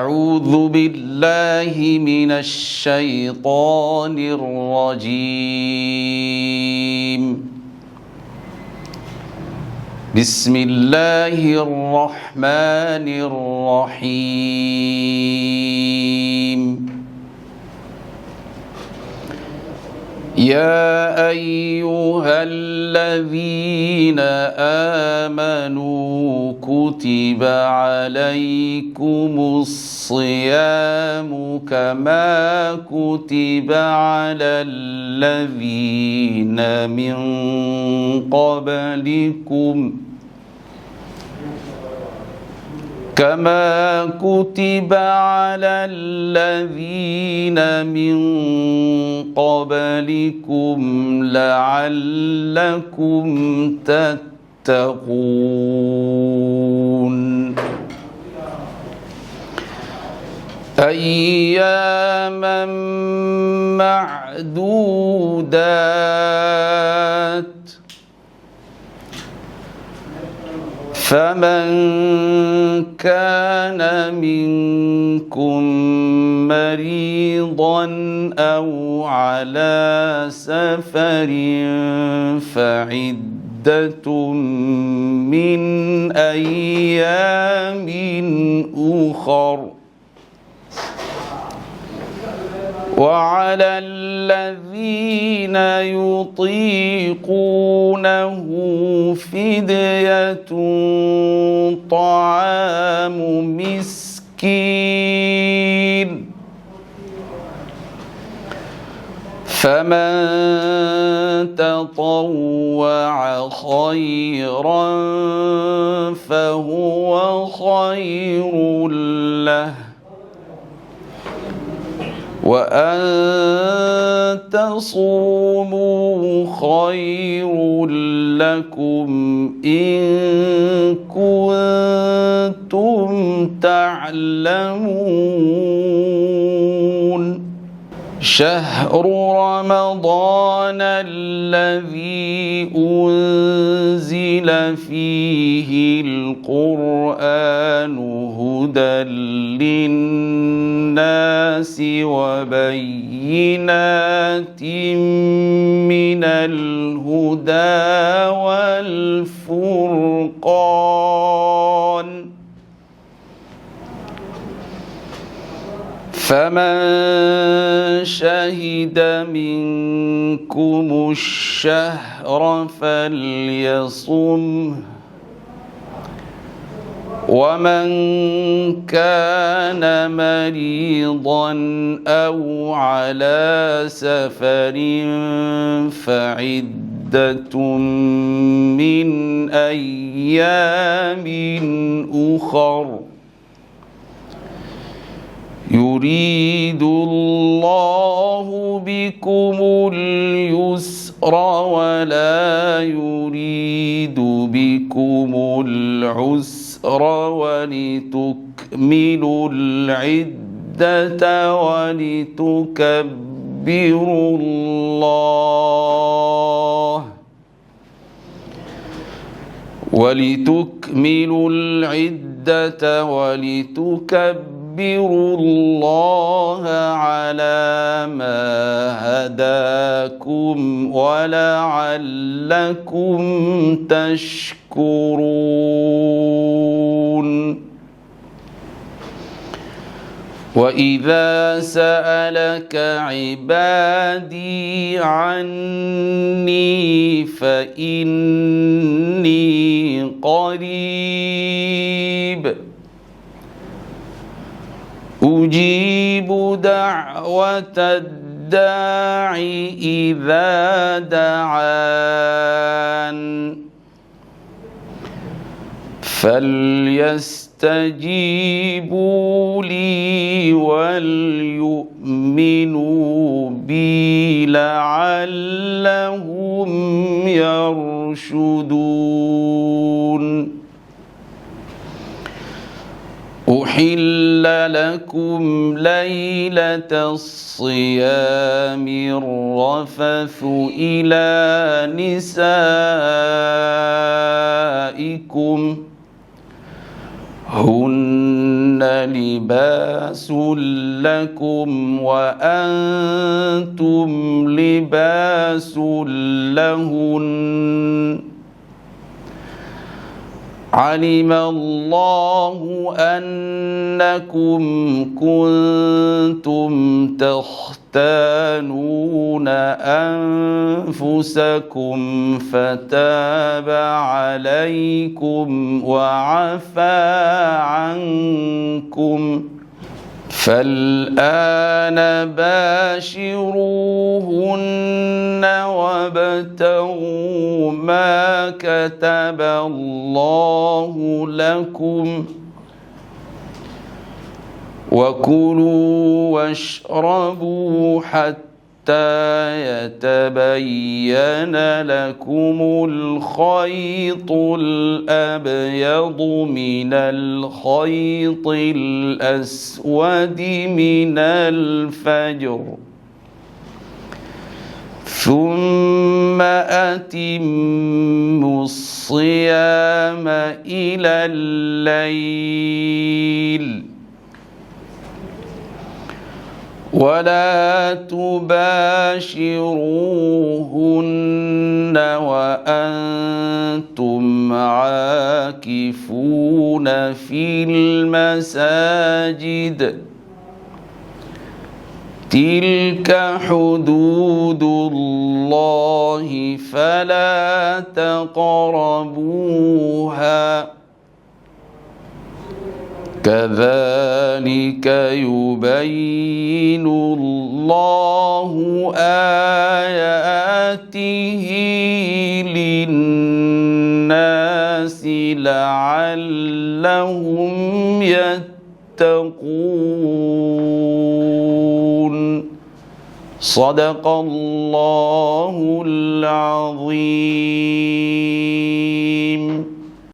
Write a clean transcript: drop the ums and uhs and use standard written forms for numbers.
أعوذ بالله من الشيطان الرجيم. بسم الله الرحمن الرحيم. يا أيها الذين آمنوا كتب عليكم الصيام كما كتب على الذين من قبلكم لعلكم تتقون. أياما معدودات، فمن كان منكم مريضا أو على سفر فعدة من أيام أخر، وعلى الذين يطيقونه فدية طعام مسكين، فمن تطوع خيرا فهو خير له، وأن تصوموا خير لكم إن كنتم تعلمون. شهر رمضان الذي أنزل فيه القرآن هدى للناس وبينات من الهدى والفرقان، فمن شهد منكم الشهر فليصمه، ومن كان مريضا أو على سفر فعدة من أيام أخر، يريد الله بكم اليسر ولا يريد بكم العسر، ولتكملوا العدة ولتكبروا الله على ما هداكم ولعلكم تشكرون. وإذا سألك عبادي عني فإني قريب أجيب دعوة الداع إذا دعان، فليستجيبوا لي وليؤمنوا بي لعلهم يرشدون. أحل لكم ليلة الصيام الرفث إلى نسائكم هن لباس لكم وأنتم لباس لهن علم الله أنكم كنتم تختانون أنفسكم فتاب عليكم وعفى عنكم فالآن باشروهن وابتغوا ما كتب الله لكم وكلوا واشربوا حتى يتبين لكم الخيط الأبيض من الخيط الأسود من الفجر ثم أتموا الصيام إلى الليل ولا تباشروهن وأنتم عاكفون في المساجد تلك حدود الله فلا تقربوها كذلك يبين الله آياته للناس لعلهم يتقون صدق الله العظيم.